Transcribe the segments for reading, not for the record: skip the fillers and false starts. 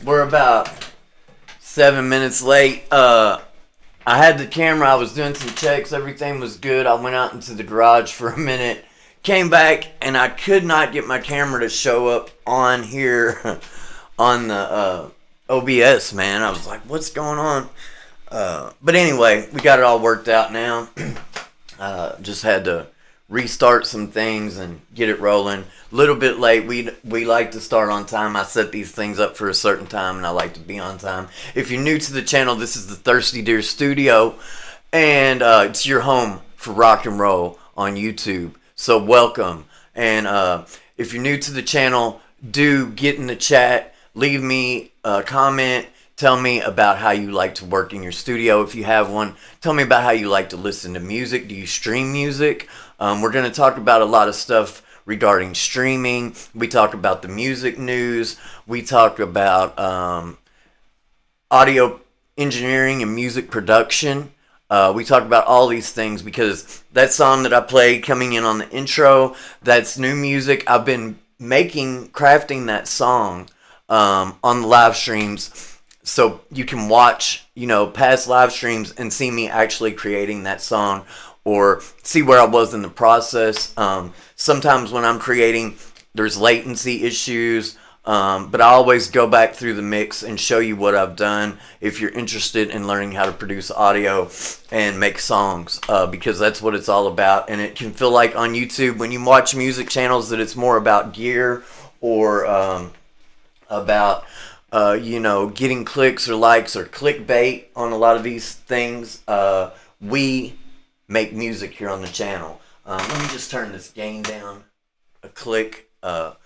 We're about 7 minutes late. I had the camera. I was doing some checks. Everything was good. I went out into the garage for a minute. Came back, and I could not get my camera to show up on here on the OBS, man. I was like, what's going on? But anyway, we got it all worked out now. Just had to restart some things and get it rolling. A little bit late. We like to start on time. I set these things up for a certain time, and I like to be on time. If you're new to the channel, this is the Thirsty Deer Studio, and it's your home for rock and roll on YouTube. So welcome. And if you're new to the channel, do get in the chat. Leave me a comment. Tell me about how you like to work in your studio if you have one. Tell me about how you like to listen to music. Do you stream music? We're going to talk about a lot of stuff regarding streaming. We talk about the music news. We talk about audio engineering and music production. We talk about all these things because that song that I played coming in on the intro, that's new music. I've been crafting that song on the live streams. So you can watch, past live streams and see me actually creating that song or see where I was in the process. Sometimes when I'm creating, there's latency issues, but I always go back through the mix and show you what I've done if you're interested in learning how to produce audio and make songs, because that's what it's all about. And it can feel like on YouTube, when you watch music channels, that it's more about gear or about getting clicks or likes or clickbait on a lot of these things. We make music here on the channel. Let me just turn this gain down a click. Let's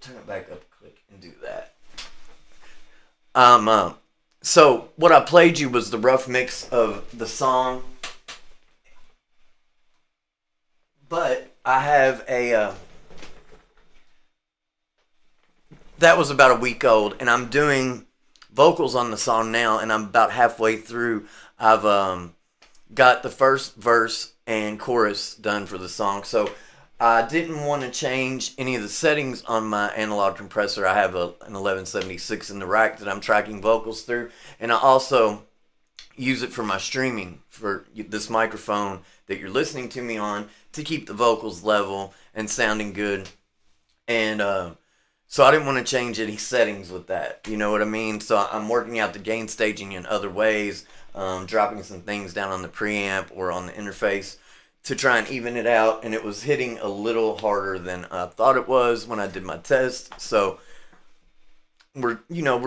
turn it back up a click and do that. So what I played you was the rough mix of the song, but I have that was about a week old, and I'm doing vocals on the song now, and I'm about halfway through. I've got the first verse and chorus done for the song, so I didn't want to change any of the settings on my analog compressor. I have an 1176 in the rack that I'm tracking vocals through, and I also use it for my streaming for this microphone that you're listening to me on to keep the vocals level and sounding good. And so I didn't want to change any settings with that. You know what I mean? So I'm working out the gain staging in other ways, dropping some things down on the preamp or on the interface to try and even it out. And it was hitting a little harder than I thought it was when I did my test. So we're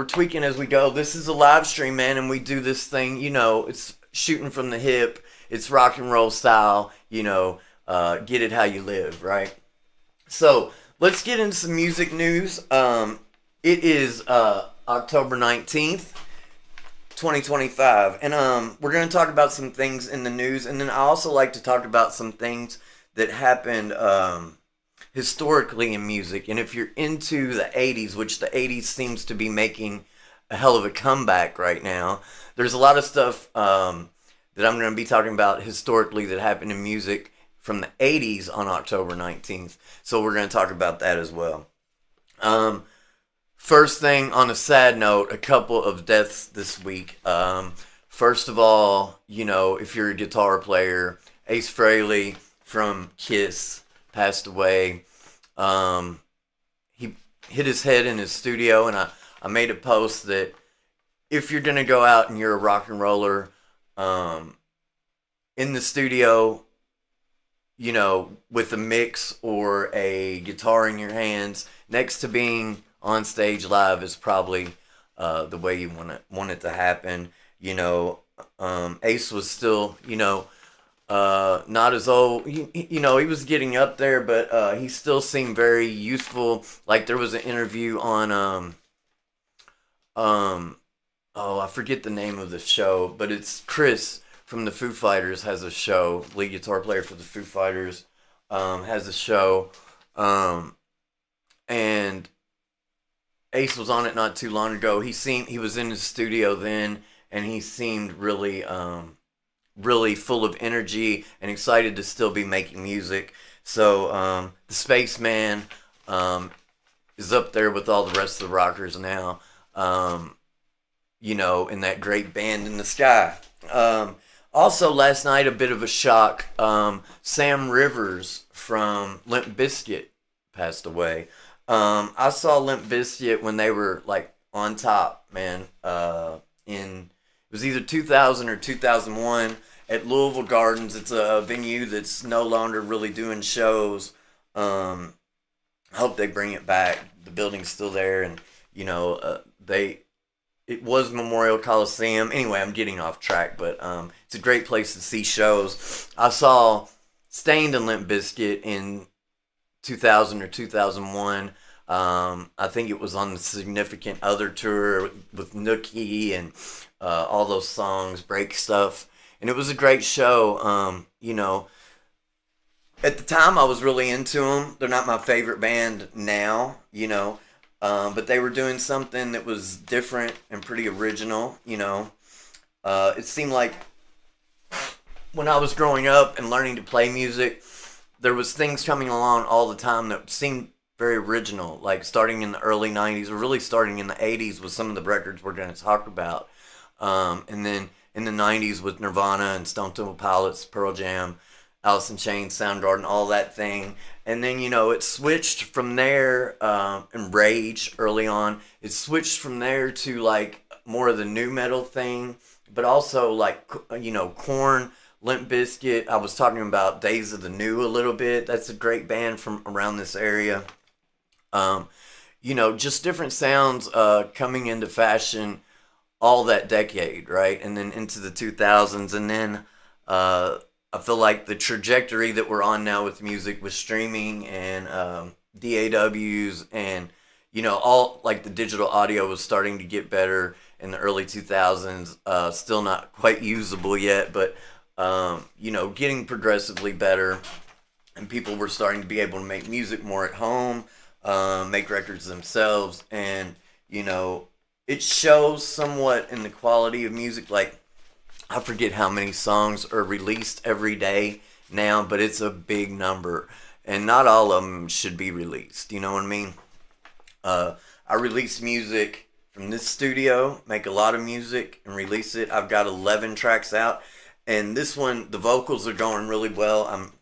tweaking as we go. This is a live stream, man, and we do this thing, it's shooting from the hip. It's rock and roll style, get it how you live, right? So let's get into some music news. It is October 19th, 2025. And we're going to talk about some things in the news. And then I also like to talk about some things that happened historically in music. And if you're into the 80s, which the 80s seems to be making a hell of a comeback right now, there's a lot of stuff that I'm going to be talking about historically that happened in music from the 80s on October 19th. So we're going to talk about that as well. First thing, on a sad note, a couple of deaths this week. First of all, if you're a guitar player, Ace Frehley from Kiss passed away. He hit his head in his studio, and I made a post that if you're going to go out and you're a rock and roller in the studio, with a mix or a guitar in your hands, next to being on stage live is probably the way you want it to happen. Ace was still, not as old. He was getting up there, but he still seemed very youthful. Like there was an interview on I forget the name of the show, but it's Chris from the Foo Fighters has a show. Lead guitar player for the Foo Fighters has a show, and Ace was on it not too long ago. He was in his studio then, and he seemed really really full of energy and excited to still be making music. So the Spaceman is up there with all the rest of the rockers now. Um, in that great Band in the Sky. Also, last night, a bit of a shock. Sam Rivers from Limp Bizkit passed away. I saw Limp Bizkit when they were like on top, man. In it was either 2000 or 2001 at Louisville Gardens. It's a venue that's no longer really doing shows. I hope they bring it back. The building's still there, and they it was Memorial Coliseum. Anyway, I'm getting off track, but it's a great place to see shows. I saw Stained and Limp Bizkit in 2000 or 2001. I think it was on the Significant Other tour with Nookie and all those songs, Break Stuff, and it was a great show. At the time I was really into them. They're not my favorite band now, but they were doing something that was different and pretty original. It seemed like when I was growing up and learning to play music, there was things coming along all the time that seemed very original, like starting in the early 90s, or really starting in the 80s with some of the records we're going to talk about. And then in the 90s with Nirvana and Stone Temple Pilots, Pearl Jam, Alice in Chains, Soundgarden, all that thing. And then, it switched from there, and Rage early on, it switched from there to like more of the new metal thing, but also like, Korn, Limp Bizkit. I was talking about Days of the New a little bit. That's a great band from around this area. Just different sounds coming into fashion all that decade, right? And then into the 2000s. And then I feel like the trajectory that we're on now with music, with streaming and DAWs and, all like the digital audio was starting to get better in the early 2000s. Still not quite usable yet, but, getting progressively better. And people were starting to be able to make music more at home, make records themselves. And, it shows somewhat in the quality of music. Like, I forget how many songs are released every day now, but it's a big number. And not all of them should be released. You know what I mean? I release music from this studio, make a lot of music, and release it. I've got 11 tracks out. And this one, the vocals are going really well. I'm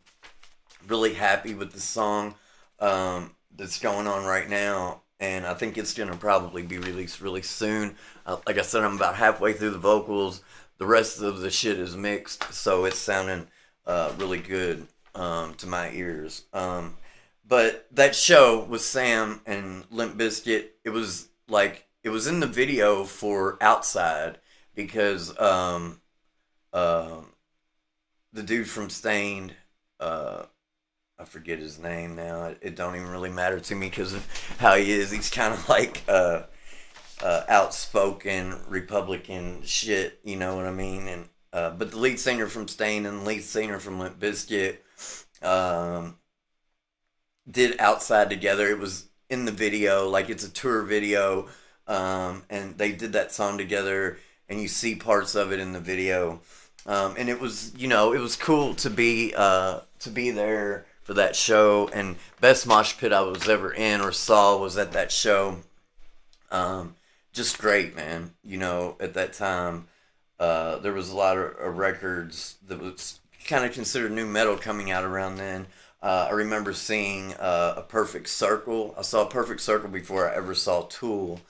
really happy with the song that's going on right now. And I think it's going to probably be released really soon. Like I said, I'm about halfway through the vocals. The rest of the shit is mixed, so it's sounding really good to my ears. But that show with Sam and Limp Bizkit, it was in the video for Outside, because the dude from Stained, I forget his name now. It don't even really matter to me because of how he is. He's kind of like outspoken Republican shit, you know what I mean? And but the lead singer from Stained and the lead singer from Limp Bizkit did Outside together. It was in the video, like it's a tour video, and they did that song together, and you see parts of it in the video. And it was, it was cool to be there for that show. And best mosh pit I was ever in or saw was at that show. Just great, man. At that time, there was a lot of records that was kind of considered new metal coming out around then. I remember seeing A Perfect Circle. I saw A Perfect Circle before I ever saw Tool,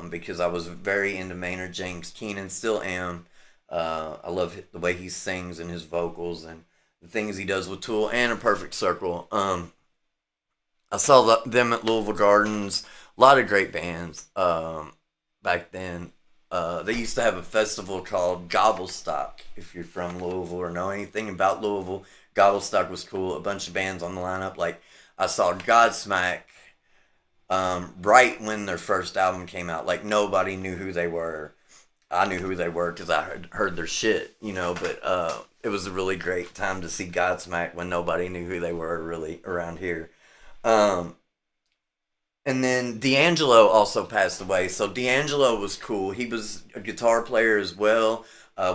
because I was very into Maynard James Keenan, still am. I love the way he sings and his vocals and the things he does with Tool, and A Perfect Circle. I saw them at Louisville Gardens. A lot of great bands back then. They used to have a festival called Gobblestock. If you're from Louisville or know anything about Louisville, Gobblestock was cool. A bunch of bands on the lineup. Like, I saw Godsmack right when their first album came out. Like, nobody knew who they were. I knew who they were because I heard their shit, but it was a really great time to see Godsmack when nobody knew who they were really around here. And then D'Angelo also passed away. So D'Angelo was cool. He was a guitar player as well.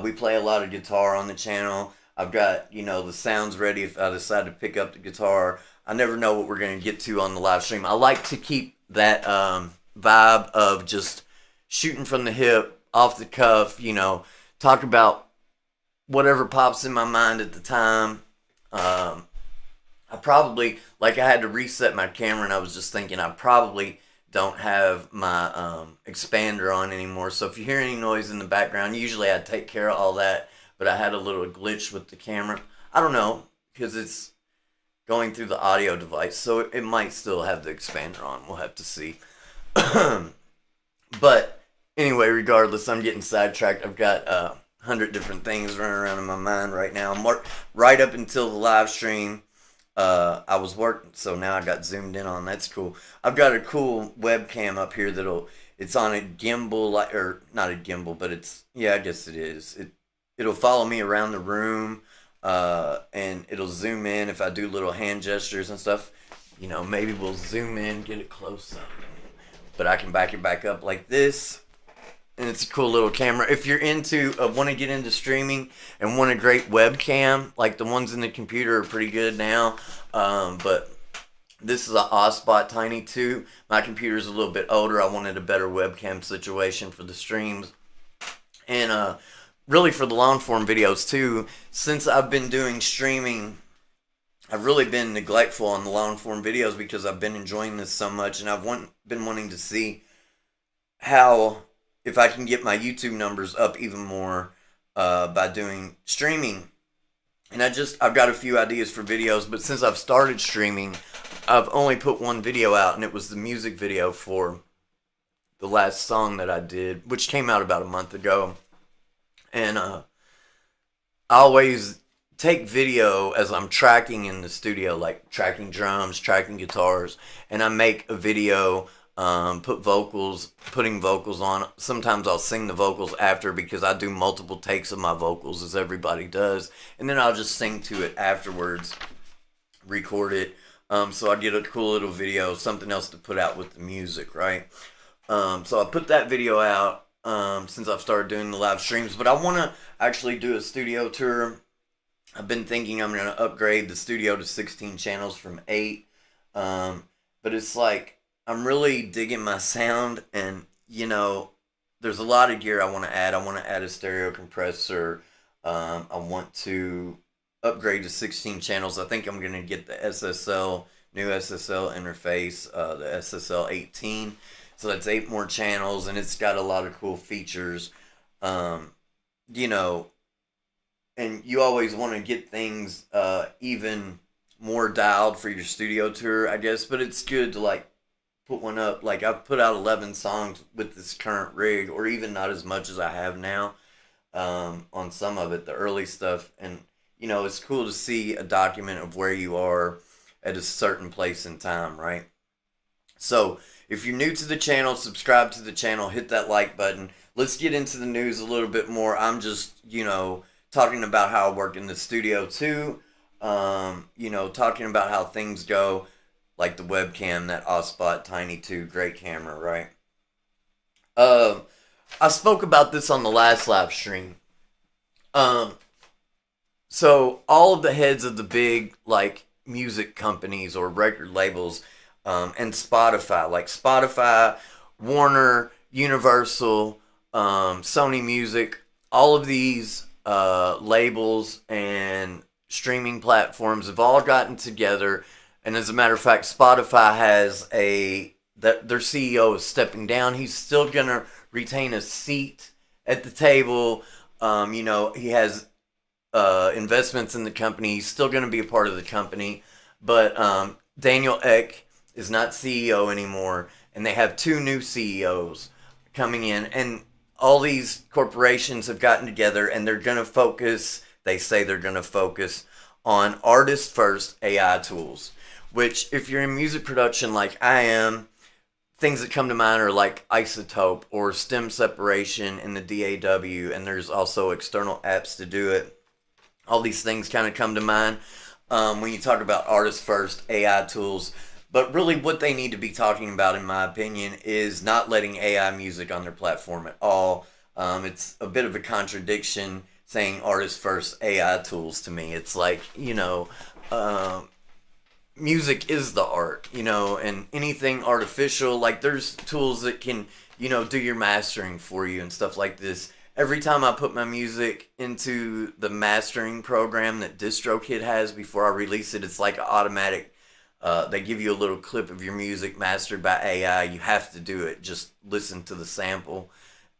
We play a lot of guitar on the channel. I've got, the sounds ready if I decide to pick up the guitar. I never know what we're going to get to on the live stream. I like to keep that vibe of just shooting from the hip, off the cuff, talk about whatever pops in my mind at the time. I probably, like, I had to reset my camera, and I was just thinking I probably don't have my expander on anymore. So if you hear any noise in the background, usually I take care of all that, but I had a little glitch with the camera. I don't know, because it's going through the audio device, so it might still have the expander on. We'll have to see. But anyway, regardless, I'm getting sidetracked. I've got 100 different things running around in my mind right now. Right up until the live stream, I was working, so now I got zoomed in on. That's cool. I've got a cool webcam up here it's on a gimbal, or not a gimbal, but I guess it is. It'll follow me around the room, and it'll zoom in if I do little hand gestures and stuff. Maybe we'll zoom in, get it close up, but I can back it back up like this. And it's a cool little camera. If you're want to get into streaming and want a great webcam, like the ones in the computer are pretty good now. But this is an Osbot Tiny 2. My computer's a little bit older. I wanted a better webcam situation for the streams. And really for the long form videos too. Since I've been doing streaming, I've really been neglectful on the long form videos because I've been enjoying this so much. And I've been wanting to see if I can get my YouTube numbers up even more by doing streaming. And I've got a few ideas for videos, but since I've started streaming, I've only put one video out, and it was the music video for the last song that I did, which came out about a month ago. And I always take video as I'm tracking in the studio, like tracking drums, tracking guitars, and I make a video, putting vocals on. Sometimes I'll sing the vocals after because I do multiple takes of my vocals, as everybody does, and then I'll just sing to it afterwards, record it, so I get a cool little video, something else to put out with the music, right? So I put that video out since I've started doing the live streams, but I want to actually do a studio tour. I've been thinking I'm going to upgrade the studio to 16 channels from 8, but it's like, I'm really digging my sound, and there's a lot of gear I want to add. I want to add a stereo compressor. I want to upgrade to 16 channels. I think I'm going to get the new SSL interface, the SSL 18. So that's 8 more channels, and it's got a lot of cool features. And you always want to get things even more dialed for your studio tour, I guess. But it's good to put one up. I've put out 11 songs with this current rig, or even not as much as I have now on some of it, the early stuff. And it's cool to see a document of where you are at a certain place in time, right? So if you're new to the channel, subscribe to the channel, hit that like button. Let's get into the news a little bit more. I'm just talking about how I work in the studio too, talking about how things go, like the webcam, that Osbot Tiny 2, great camera, right? I spoke about this on the last live stream. So all of the heads of the big music companies or record labels, and Spotify, Warner, Universal, Sony Music, all of these labels and streaming platforms have all gotten together. And as a matter of fact, Spotify has their CEO is stepping down. He's still going to retain a seat at the table. He has investments in the company. He's still going to be a part of the company. But Daniel Ek is not CEO anymore. And they have 2 new CEOs coming in. And all these corporations have gotten together, and they're going to focus, they say they're going to focus on artist-first AI tools. Which, if you're in music production like I am, things that come to mind are like isotope or stem separation in the DAW, and there's also external apps to do it. All these things kind of come to mind when you talk about artist-first AI tools. But really what they need to be talking about, in my opinion, is not letting AI music on their platform at all. It's a bit of a contradiction saying artist-first AI tools to me. It's like, music is the art, and anything artificial, like there's tools that can, do your mastering for you and stuff like this. Every time I put my music into the mastering program that DistroKid has before I release it, it's like an automatic. They give you a little clip of your music mastered by AI. You have to do it. Just listen to the sample.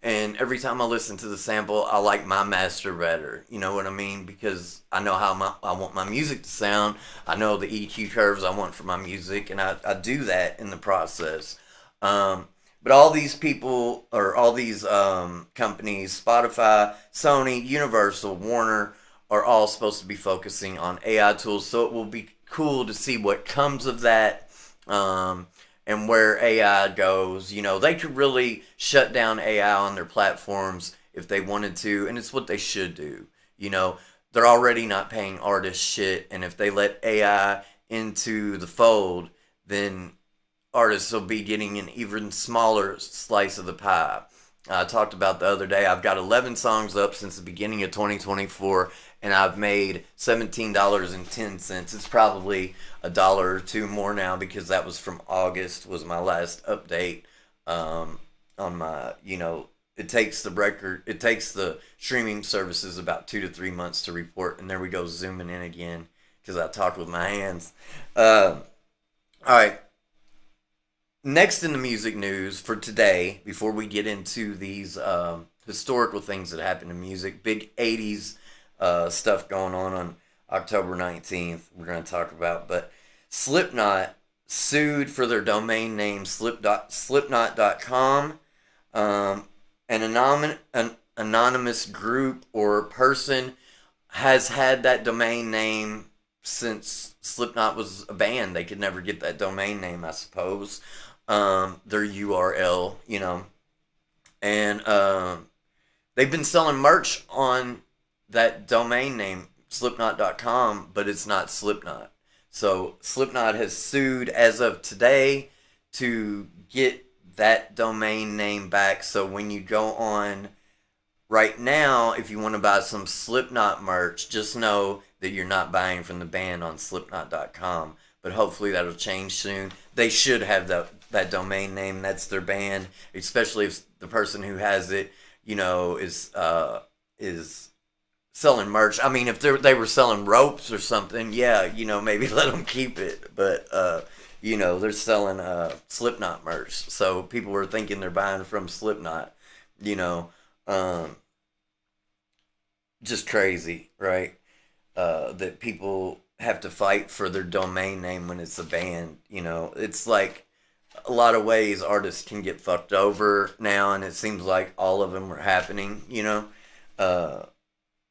And every time I listen to the sample, I like my master better. You know what I mean? Because I know how I want my music to sound. I know the EQ curves I want for my music, and I do that in the process. But all these people, or all these companies, Spotify, Sony, Universal, Warner, are all supposed to be focusing on AI tools. So it will be cool to see what comes of that. And where AI goes. They could really shut down AI on their platforms if they wanted to, and it's what they should do. They're already not paying artists shit, and if they let AI into the fold, then artists will be getting an even smaller slice of the pie. I talked about the other day, I've got 11 songs up since the beginning of 2024, and I've made $17.10. It's probably $1 or $2 more now because that was from August, was my last update on my, it takes the streaming services about 2 to 3 months to report, and there we go, zooming in again because I talk with my hands. All right. Next in the music news for today, before we get into these historical things that happened in music, big 80s stuff going on October 19th, we're going to talk about. But Slipknot sued for their domain name slipknot.com. An anonymous group or person has had that domain name since Slipknot was a band. They could never get that domain name, I suppose. Their URL, and they've been selling merch on that domain name slipknot.com, but it's not Slipknot. So Slipknot has sued as of today to get that domain name back. So when you go on right now, if you want to buy some Slipknot merch, just know that you're not buying from the band on slipknot.com. But hopefully that'll change soon. They should have that domain name. That's their band, especially if the person who has it, is selling merch. I mean, if they were selling ropes or something, yeah, maybe let them keep it. But they're selling Slipknot merch, so people were thinking they're buying from Slipknot. Just crazy, right? That people have to fight for their domain name when it's a band. It's like a lot of ways artists can get fucked over now, and it seems like all of them are happening.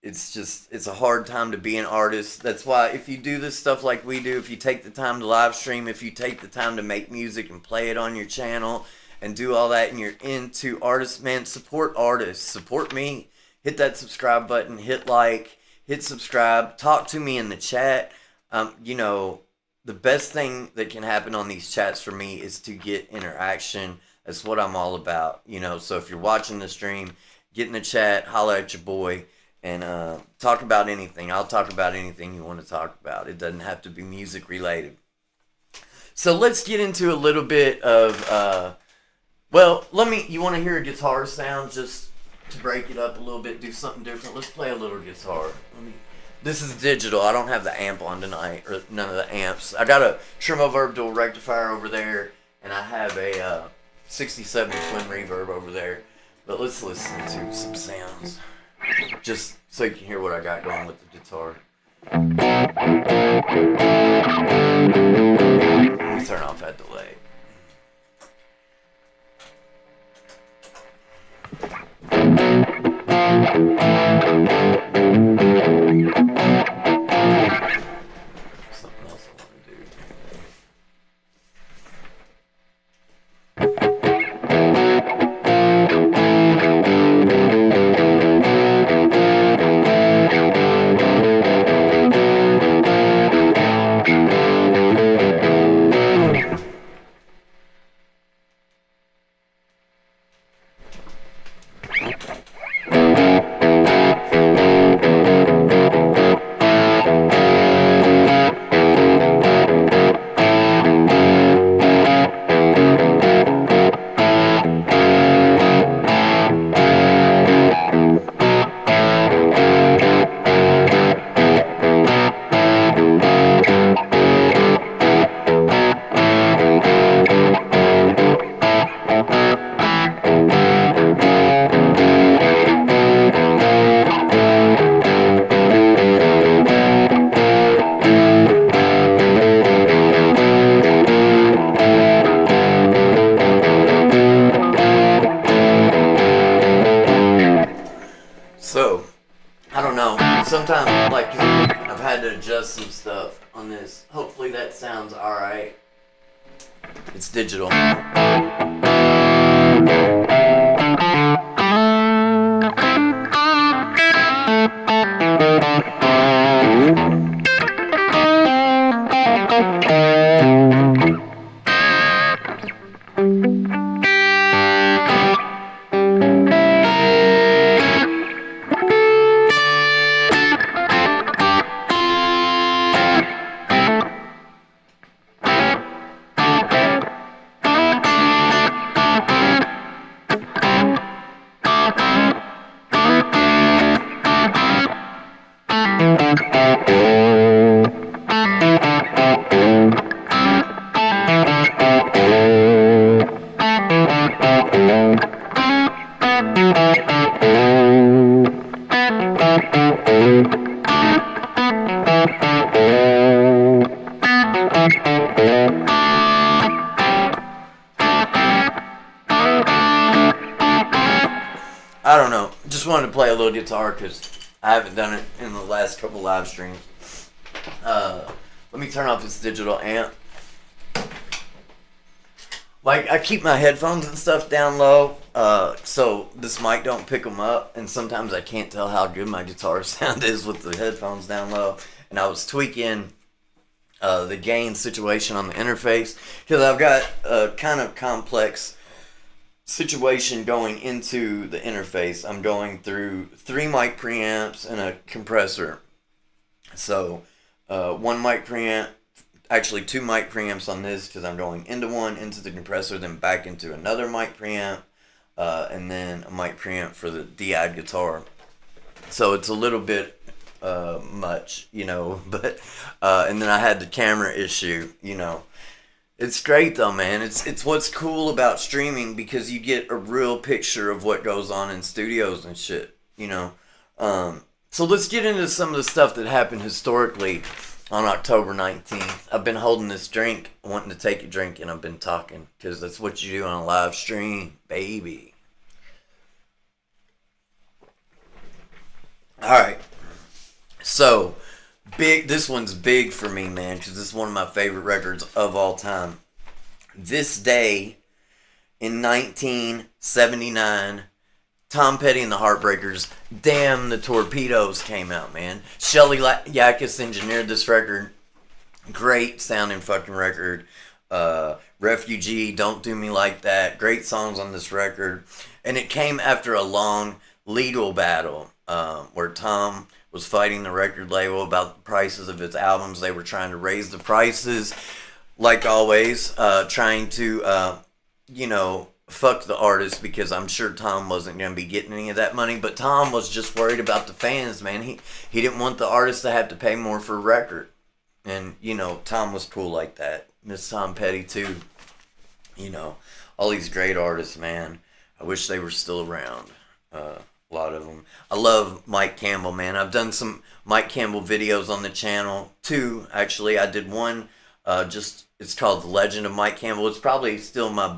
It's a hard time to be an artist. That's why if you do this stuff like we do, if you take the time to live stream, if you take the time to make music and play it on your channel and do all that, and you're into artists, man, support artists. Support me. Hit that subscribe button. Hit like. Hit subscribe. Talk to me in the chat. The best thing that can happen on these chats for me is to get interaction. That's what I'm all about. So if you're watching the stream, get in the chat, holler at your boy, and talk about anything. I'll talk about anything you want to talk about. It doesn't have to be music related. So let's get into a little bit of, you want to hear a guitar sound just to break it up a little bit, do something different? Let's play a little guitar. This is digital. I don't have the amp on tonight, or none of the amps. I got a Trimo Verb Dual Rectifier over there, and I have a 67 Twin Reverb over there. But let's listen to some sounds, just so you can hear what I got going with the guitar. Let me turn off that delay. Something else I want to do. to adjust some stuff on this. Hopefully that sounds alright. It's digital. I don't know. Just wanted to play a little guitar because I haven't done it in the last couple live streams. Let me turn off this digital amp. Like, I keep my headphones and stuff down low, so this mic don't pick them up, and sometimes I can't tell how good my guitar sound is with the headphones down low. And I was tweaking the gain situation on the interface because I've got a kind of complex situation going into the interface. I'm going through 3 mic preamps and a compressor. So one mic preamp, actually 2 mic preamps on this because I'm going into one, into the compressor, then back into another mic preamp, and then a mic preamp for the DI guitar. So it's a little bit much, you know, but and then I had the camera issue, you know. It's great though, man. It's what's cool about streaming because you get a real picture of what goes on in studios and shit, you know. So let's get into some of the stuff that happened historically on October 19th. I've been holding this drink, wanting to take a drink, and I've been talking because that's what you do on a live stream, baby. All right. So, this one's big for me, man, because this is one of my favorite records of all time. This day in 1979, Tom Petty and the Heartbreakers, Damn the Torpedoes came out, man. Shelly Yakis engineered this record. Great sounding fucking record. Refugee, Don't Do Me Like That. Great songs on this record. And it came after a long legal battle where Tom was fighting the record label about the prices of his albums. They were trying to raise the prices, like always, trying to, you know, fuck the artist because I'm sure Tom wasn't going to be getting any of that money. But Tom was just worried about the fans, man. He didn't want the artist to have to pay more for a record. And, you know, Tom was cool like that. Miss Tom Petty, too. You know, all these great artists, man. I wish they were still around. A lot of them. I love Mike Campbell, man. I've done some Mike Campbell videos on the channel, too. Actually, I did one, it's called The Legend of Mike Campbell. It's probably still my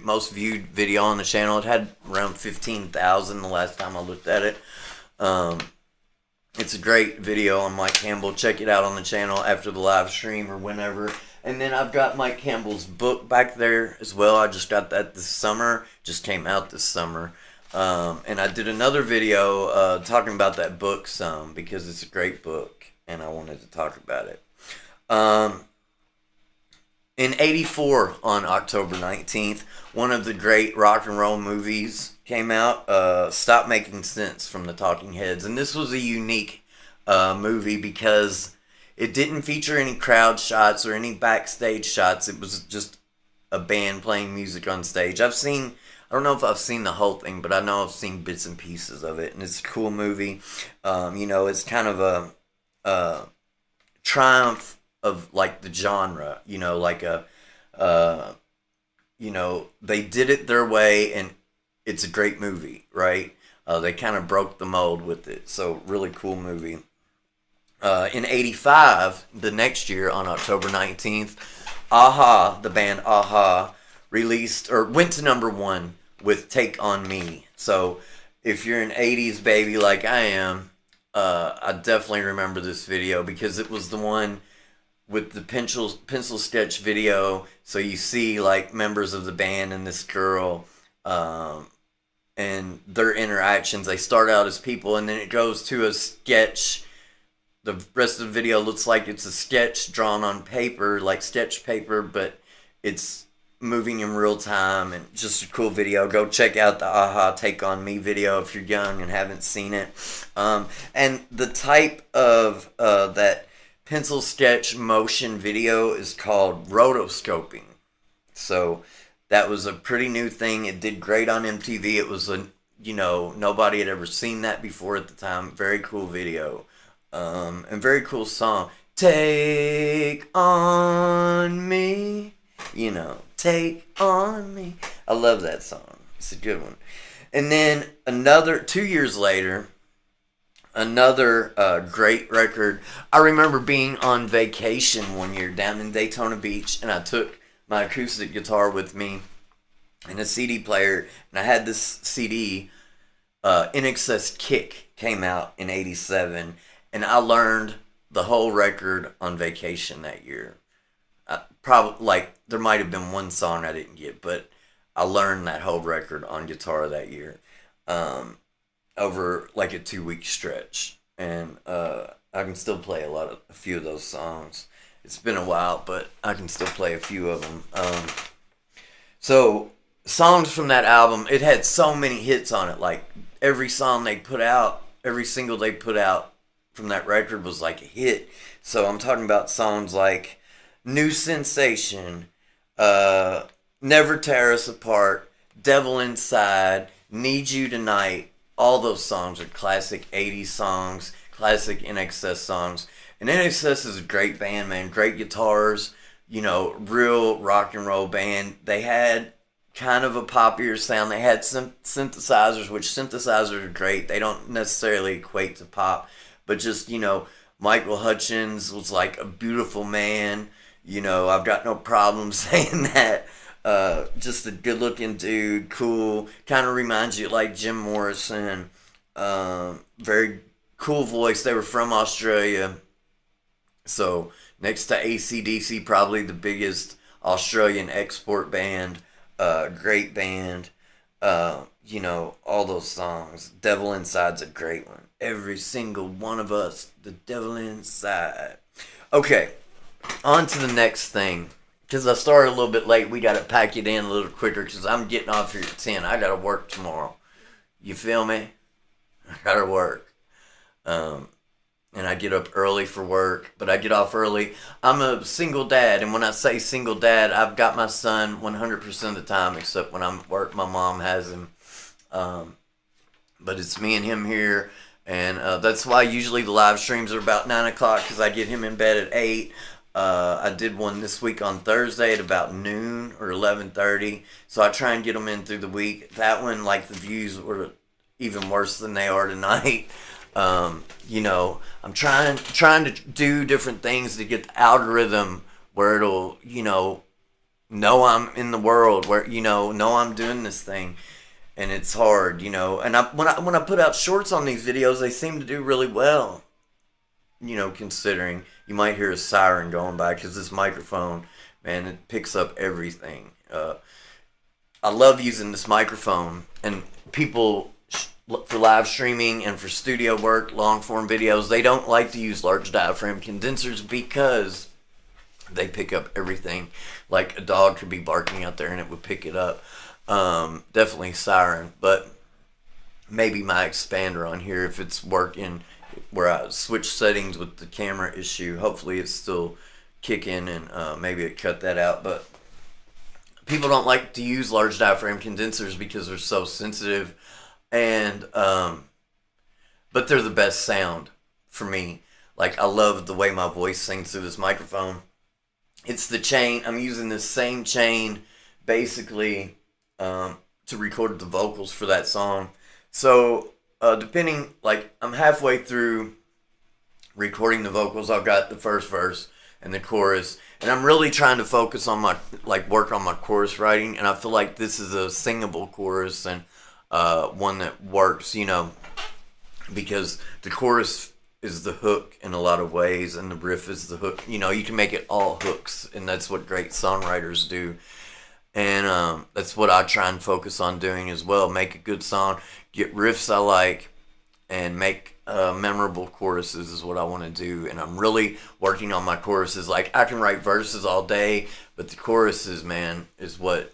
most viewed video on the channel. It had around 15,000 the last time I looked at it. It's a great video on Mike Campbell. Check it out on the channel after the live stream or whenever. And then I've got Mike Campbell's book back there as well. I just got that this summer. Just came out this summer. And I did another video talking about that book some because it's a great book and I wanted to talk about it. In 84, on October 19th, one of the great rock and roll movies came out, Stop Making Sense from the Talking Heads. And this was a unique movie because it didn't feature any crowd shots or any backstage shots. It was just a band playing music on stage. I don't know if I've seen the whole thing, but I know I've seen bits and pieces of it. And it's a cool movie. You know, it's kind of a triumph of like the genre, you know, like you know, they did it their way and it's a great movie, right? They kind of broke the mold with it. So really cool movie. In 85, the next year on October 19th, Aha, the band Aha, released or went to #1 with Take On Me. So if you're an 80s baby like I am, I definitely remember this video because it was the one with the pencil sketch video. So you see like members of the band and this girl, um, and their interactions. They start out as people, and then it goes to a sketch. The rest of the video looks like it's a sketch drawn on paper, like sketch paper, but it's moving in real time, and just a cool video. Go check out the Aha Take On Me video if you're young and haven't seen it. And the type of that pencil sketch motion video is called rotoscoping. So that was a pretty new thing. It did great on MTV. It was nobody had ever seen that before at the time. Very cool video. And very cool song. Take on me. Take on me. I love that song. It's a good one. And then 2 years later, another great record. I remember being on vacation one year down in Daytona Beach, and I took my acoustic guitar with me and a CD player, and I had this CD, In Excess Kick, came out in '87, and I learned the whole record on vacation that year. Probably, like, there might have been one song I didn't get, but I learned that whole record on guitar that year, over like a 2 week stretch, and I can still play a few of those songs. It's been a while, but I can still play a few of them. So songs from that album, it had so many hits on it. Like every song they put out, every single they put out from that record was like a hit. So I'm talking about songs like New Sensation, Never Tear Us Apart, Devil Inside, Need You Tonight. All those songs are classic 80s songs, classic NXS songs. And NXS is a great band, man. Great guitars, real rock and roll band. They had kind of a poppier sound. They had some synthesizers, which synthesizers are great. They don't necessarily equate to pop, but just, Michael Hutchins was like a beautiful man. I've got no problem saying that. Just a good looking dude, cool, kind of reminds you like Jim Morrison. Very cool voice. They were from Australia. So next to AC/DC, probably the biggest Australian export band. Great band. All those songs. Devil Inside's a great one. Every single one of us, the devil inside. Okay, on to the next thing. Because I started a little bit late, we got to pack it in a little quicker because I'm getting off here at 10. I got to work tomorrow. You feel me? I got to work. And I get up early for work, but I get off early. I'm a single dad, and when I say single dad, I've got my son 100% of the time, except when I'm at work, my mom has him. But it's me and him here, and that's why usually the live streams are about 9 o'clock because I get him in bed at 8. I did one this week on Thursday at about noon or 11:30, so I try and get them in through the week. That one, like, the views were even worse than they are tonight. I'm trying to do different things to get the algorithm where it'll, know I'm in the world, where, know I'm doing this thing. And it's hard, and when I put out shorts on these videos, they seem to do really well. Considering you might hear a siren going by because this microphone, man, it picks up everything. I love using this microphone, and people for live streaming and for studio work, long form videos, they don't like to use large diaphragm condensers because they pick up everything. Like a dog could be barking out there and it would pick it up. Definitely siren, but maybe my expander on here, if it's working, where I switch settings with the camera issue, hopefully it's still kicking, and maybe it cut that out. But people don't like to use large diaphragm condensers because they're so sensitive, and but they're the best sound for me. Like, I love the way my voice sings through this microphone. It's the chain. I'm using this same chain basically to record the vocals for that song. So depending, like, I'm halfway through recording the vocals. I've got the first verse and the chorus, and I'm really trying to focus on work on my chorus writing, and I feel like this is a singable chorus and one that works, because the chorus is the hook in a lot of ways, and the riff is the hook. You know, you can make it all hooks, and that's what great songwriters do. And that's what I try and focus on doing as well. Make a good song, get riffs I like, and make memorable choruses is what I want to do. And I'm really working on my choruses. Like, I can write verses all day, but the choruses, man, is what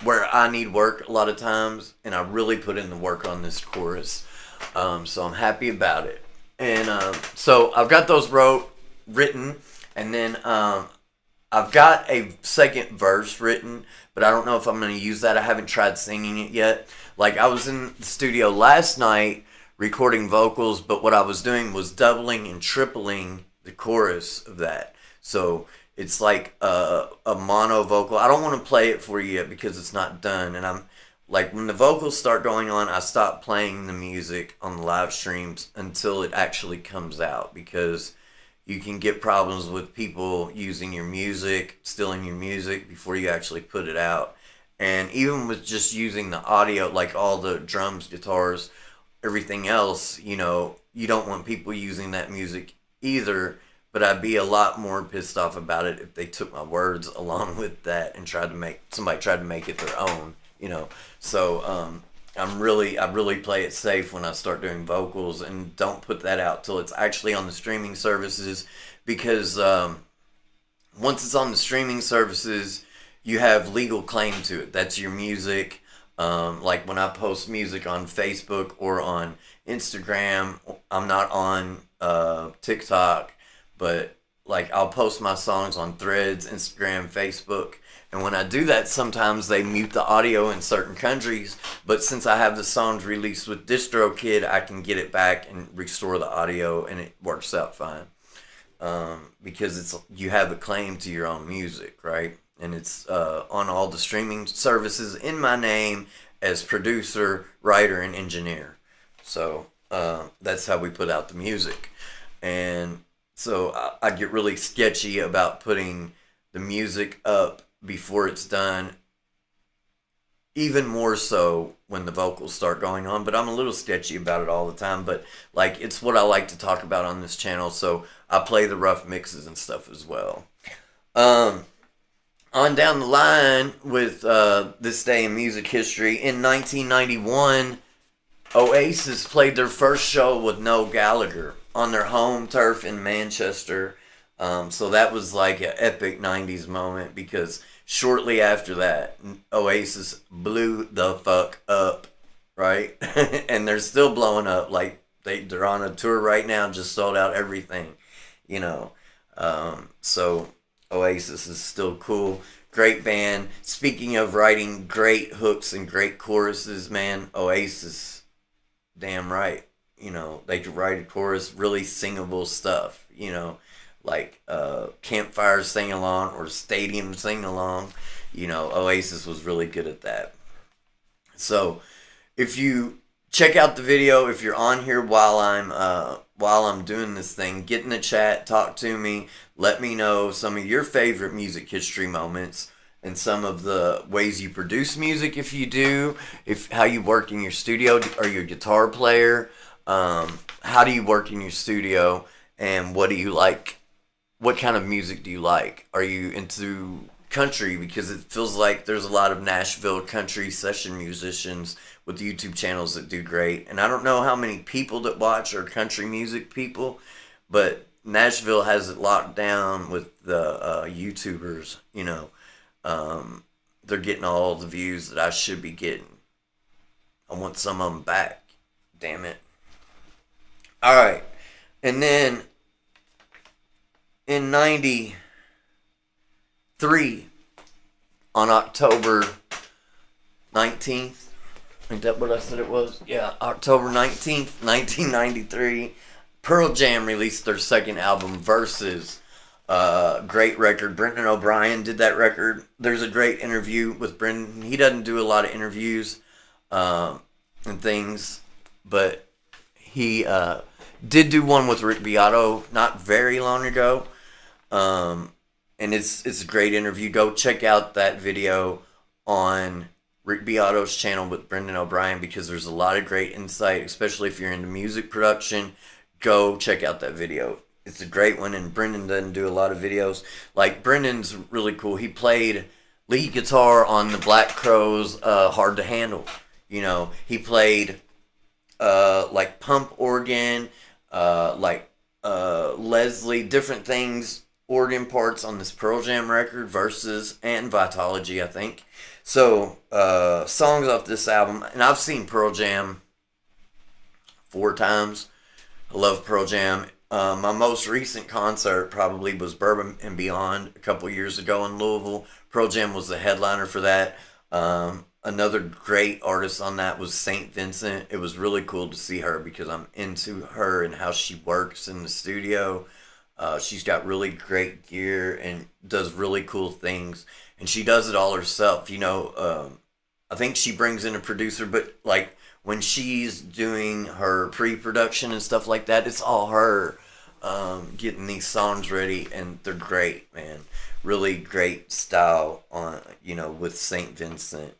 where I need work a lot of times, and I really put in the work on this chorus. So I'm happy about it. And so I've got those written, and then I've got a second verse written, but I don't know if I'm going to use that. I haven't tried singing it yet. Like, I was in the studio last night recording vocals, but what I was doing was doubling and tripling the chorus of that. So it's like a mono vocal. I don't want to play it for you yet because it's not done. And I'm like, when the vocals start going on, I stop playing the music on the live streams until it actually comes out, because you can get problems with people using your music, stealing your music before you actually put it out. And even with just using the audio, like all the drums, guitars, everything else, you know, you don't want people using that music either. But I'd be a lot more pissed off about it if they took my words along with that and tried to make it their own, you know. So I really play it safe when I start doing vocals, and don't put that out till it's actually on the streaming services, because once it's on the streaming services, you have legal claim to it. That's your music. Like when I post music on Facebook or on Instagram, I'm not on TikTok, but like I'll post my songs on Threads, Instagram, Facebook. And when I do that, sometimes they mute the audio in certain countries. But since I have the songs released with DistroKid, I can get it back and restore the audio, and it works out fine. Because you have a claim to your own music, right? And it's on all the streaming services in my name as producer, writer, and engineer. So that's how we put out the music. And so I get really sketchy about putting the music up before it's done, even more so when the vocals start going on. But I'm a little sketchy about it all the time. But like, it's what I like to talk about on this channel, so I play the rough mixes and stuff as well. On down the line with this day in music history, in 1991, Oasis played their first show with Noel Gallagher on their home turf in Manchester. So that was like an epic 90s moment, because shortly after that, Oasis blew the fuck up, right? And they're still blowing up. Like, they're on a tour right now, just sold out everything, you know. So Oasis is still cool. Great band. Speaking of writing great hooks and great choruses, man, Oasis, damn right. You know, they could write a chorus, really singable stuff, you know, like campfire sing-along or stadium sing-along. You know, Oasis was really good at that. So if you check out the video, if you're on here while I'm doing this thing, get in the chat, talk to me, let me know some of your favorite music history moments and some of the ways you produce music, if you do, how you work in your studio. Are you a guitar player? How do you work in your studio, and what do you like? What kind of music do you like? Are you into country? Because it feels like there's a lot of Nashville country session musicians with YouTube channels that do great. And I don't know how many people that watch are country music people, but Nashville has it locked down with the YouTubers, you know. They're getting all the views that I should be getting. I want some of them back. Damn it. All right. And then in 93, on October 19th, ain't that what I said it was? Yeah, October 19th, 1993, Pearl Jam released their second album, Versus. Great record. Brendan O'Brien did that record. There's a great interview with Brendan. He doesn't do a lot of interviews and things, but he did do one with Rick Beato not very long ago. And it's a great interview. Go check out that video on Rick Beato's channel with Brendan O'Brien because there's a lot of great insight, especially if you're into music production. Go check out that video. It's a great one, and Brendan doesn't do a lot of videos. Like, Brendan's really cool. He played lead guitar on the Black Crowes' Hard to Handle. He played like pump organ, Leslie, different things, organ parts on this Pearl Jam record, Versus and Vitology, I think. So, songs off this album, and I've seen Pearl Jam 4 times. I love Pearl Jam. My most recent concert probably was Bourbon and Beyond a couple years ago in Louisville. Pearl Jam was the headliner for that. Another great artist on that was St. Vincent. It was really cool to see her because I'm into her and how she works in the studio. She's got really great gear and does really cool things. And she does it all herself. I think she brings in a producer, but like when she's doing her pre-production and stuff like that, it's all her getting these songs ready, and they're great, man. Really great style on with St. Vincent.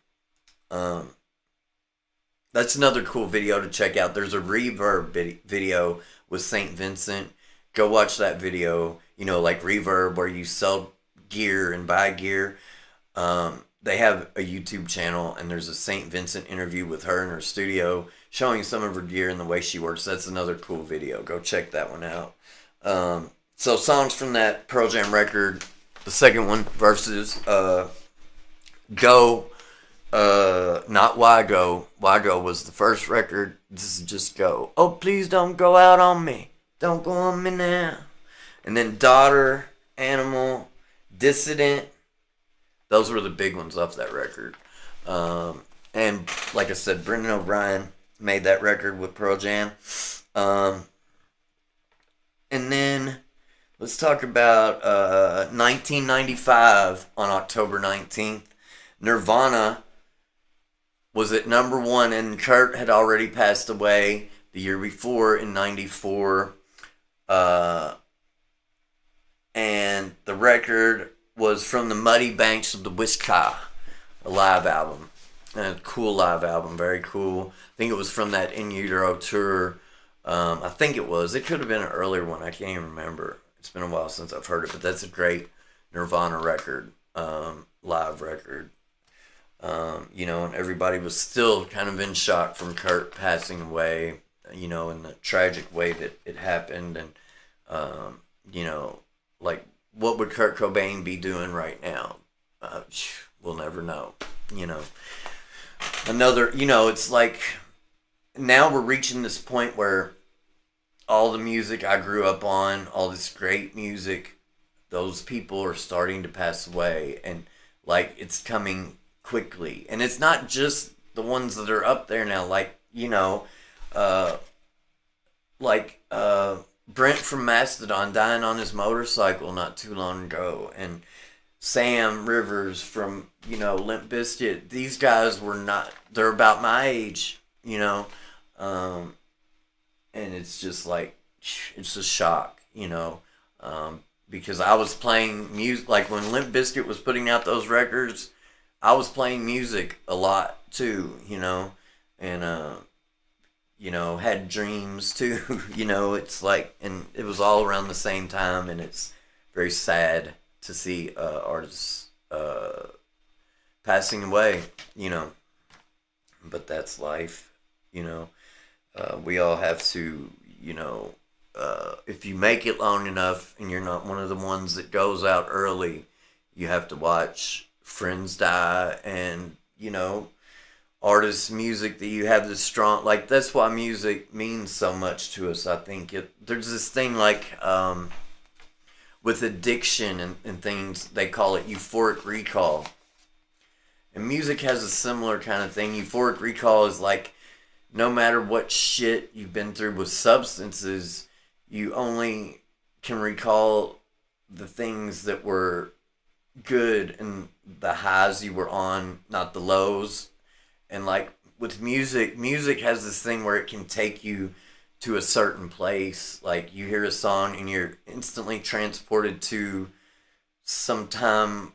That's another cool video to check out. There's a Reverb video with St. Vincent. Go watch that video. Like Reverb, where you sell gear and buy gear. They have a YouTube channel, and there's a St. Vincent interview with her in her studio showing some of her gear and the way she works. That's another cool video. Go check that one out. So songs from that Pearl Jam record. The second one, Versus, Go, not Why Go. Why Go was the first record. This is just Go. Oh, please don't go out on me. Don't go on me now. And then Daughter, Animal, Dissident. Those were the big ones off that record. And like I said, Brendan O'Brien made that record with Pearl Jam. And then let's talk about 1995 on October 19th. Nirvana was at number 1, and Kurt had already passed away the year before in 94. And the record was from the Muddy Banks of the Wishkah, a live album. And a cool live album, very cool. I think it was from that In Utero tour. I think it was. It could have been an earlier one. I can't even remember. It's been a while since I've heard it, but that's a great Nirvana record, live record. And everybody was still kind of in shock from Kurt passing away, in the tragic way that it happened. And, like, what would Kurt Cobain be doing right now? We'll never know, Another, it's like, now we're reaching this point where all the music I grew up on, all this great music, those people are starting to pass away, and like it's coming quickly. And it's not just the ones that are up there now, like Brent from Mastodon dying on his motorcycle not too long ago, and Sam Rivers from Limp Bizkit. These guys they're about my age, and it's just like, it's a shock, because I was playing music, like when Limp Bizkit was putting out those records, I was playing music a lot too, and, had dreams too, it's like, and it was all around the same time, and it's very sad to see artists passing away, but that's life, we all have to, if you make it long enough and you're not one of the ones that goes out early, you have to watch friends die, and artists' music that you have this strong, like, that's why music means so much to us. I think there's this thing like with addiction and things, they call it euphoric recall, and music has a similar kind of thing. Euphoric recall is like, no matter what shit you've been through with substances, you only can recall the things that were good and the highs you were on, not the lows. And like with music has this thing where it can take you to a certain place. Like you hear a song and you're instantly transported to some time,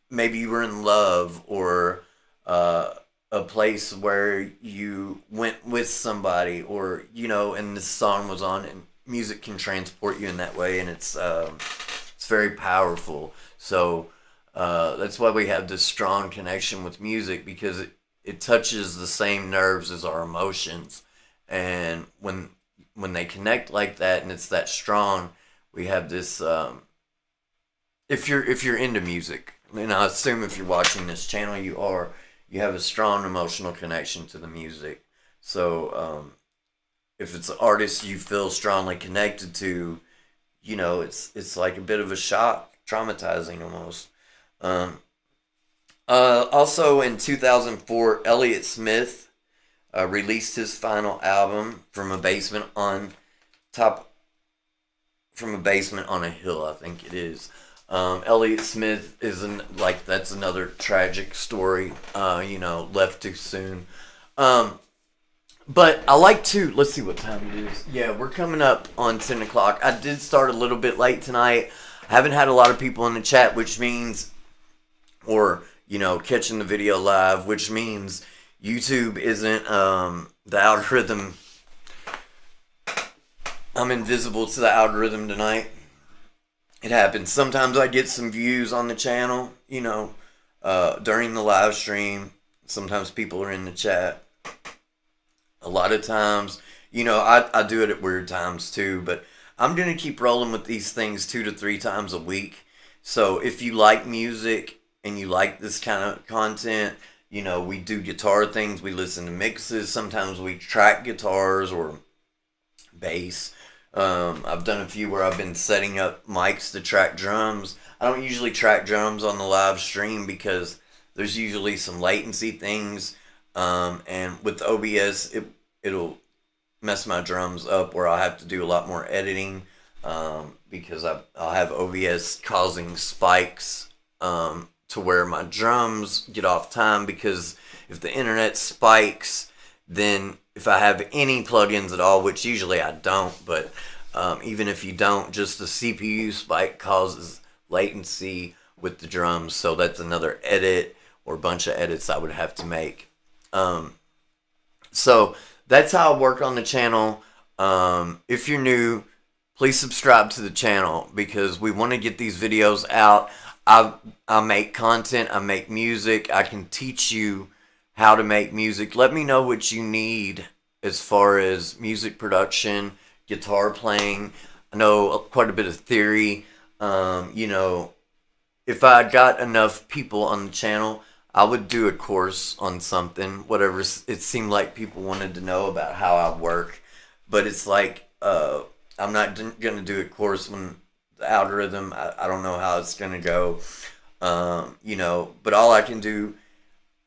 maybe you were in love, or uh, a place where you went with somebody, or and this song was on, and music can transport you in that way, and it's very powerful. So that's why we have this strong connection with music, because it touches the same nerves as our emotions, and when they connect like that and it's that strong, we have this. If you're into music, and I assume if you're watching this channel, you have a strong emotional connection to the music. So if it's an artist you feel strongly connected to, it's like a bit of a shock, traumatizing almost. Um, Also in 2004, Elliott Smith released his final album top from a basement on a hill, I think it is. Elliott Smith that's another tragic story. Left too soon. But I like to, let's see what time it is. Yeah, we're coming up on 10 o'clock. I did start a little bit late tonight. I haven't had a lot of people in the chat, which means, or, catching the video live, which means YouTube isn't, the algorithm. I'm invisible to the algorithm tonight. It happens. Sometimes I get some views on the channel, during the live stream. Sometimes people are in the chat. A lot of times, I do it at weird times too, but I'm going to keep rolling with these things 2 to 3 times a week. So if you like music and you like this kind of content, we do guitar things, we listen to mixes, sometimes we track guitars or bass. I've done a few where I've been setting up mics to track drums. I don't usually track drums on the live stream because there's usually some latency things, and with OBS, it'll mess my drums up where I'll have to do a lot more editing, because I'll have OBS causing spikes, to where my drums get off time, because if the internet spikes, then if I have any plugins at all, which usually I don't, but even if you don't, just the CPU spike causes latency with the drums, so that's another edit or bunch of edits I would have to make. So that's how I work on the channel. If you're new, please subscribe to the channel, because we want to get these videos out. I make content, I make music, I can teach you how to make music. Let me know what you need as far as music production, guitar playing. I know quite a bit of theory. If I got enough people on the channel, I would do a course on something, whatever it seemed like people wanted to know about how I work. But it's like, I'm not going to do a course when the algorithm, I don't know how it's going to go. But all I can do,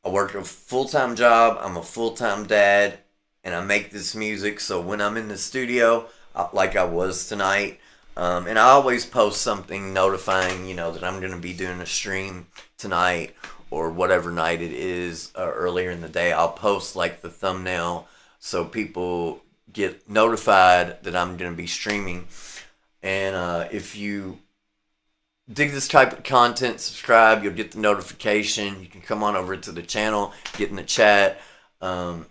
I work a full-time job, I'm a full-time dad, and I make this music. So when I'm in the studio, like I was tonight, and I always post something notifying, that I'm going to be doing a stream tonight, or whatever night it is, earlier in the day. I'll post like the thumbnail so people get notified that I'm going to be streaming. And if you dig this type of content, subscribe, you'll get the notification. You can come on over to the channel, get in the chat, and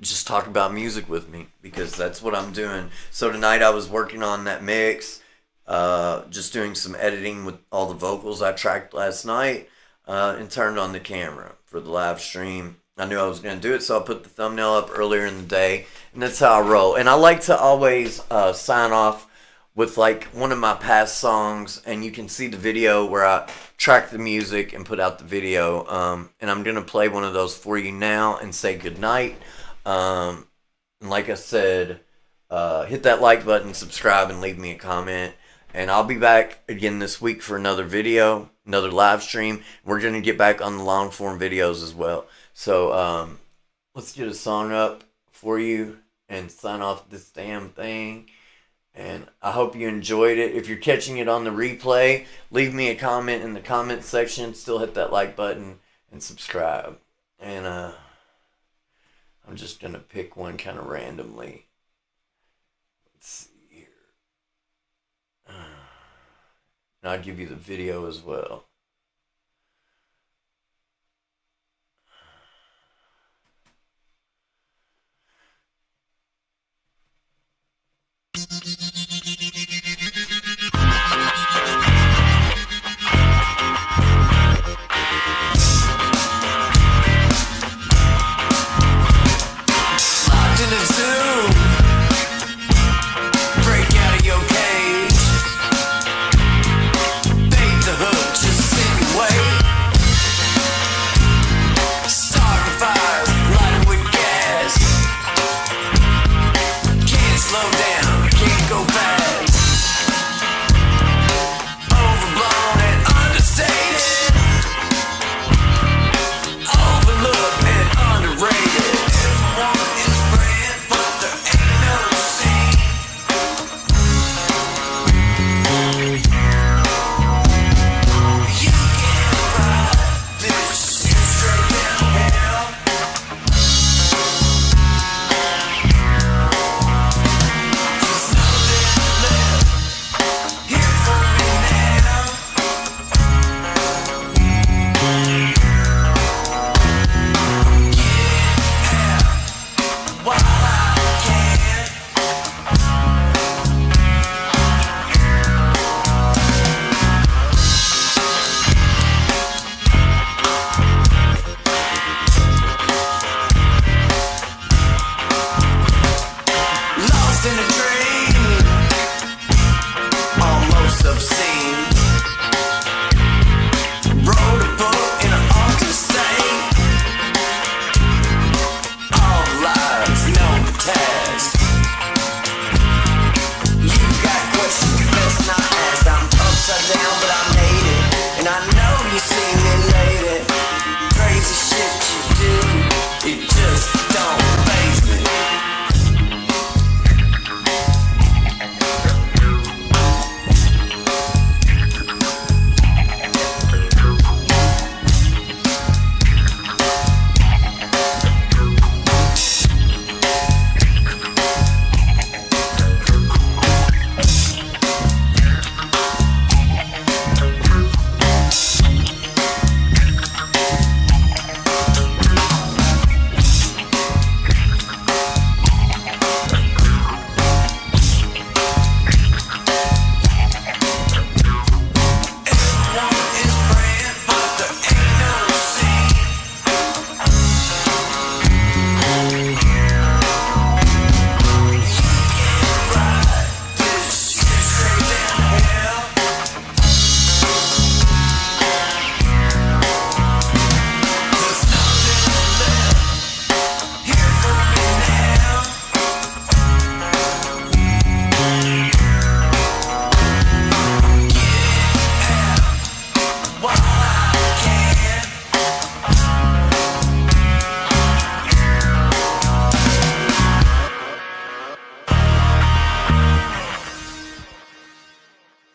just talk about music with me, because that's what I'm doing. So tonight I was working on that mix, just doing some editing with all the vocals I tracked last night, and turned on the camera for the live stream. I knew I was going to do it, so I put the thumbnail up earlier in the day, and that's how I roll. And I like to always sign off with like one of my past songs, and you can see the video where I track the music and put out the video. And I'm going to play one of those for you now and say goodnight. And like I said, hit that like button, subscribe, and leave me a comment. And I'll be back again this week for another video, another live stream. We're going to get back on the long form videos as well. So let's get a song up for you and sign off this damn thing. And I hope you enjoyed it. If you're catching it on the replay, leave me a comment in the comment section. Still hit that like button and subscribe. And I'm just going to pick one kind of randomly. Let's see here. And I'll give you the video as well.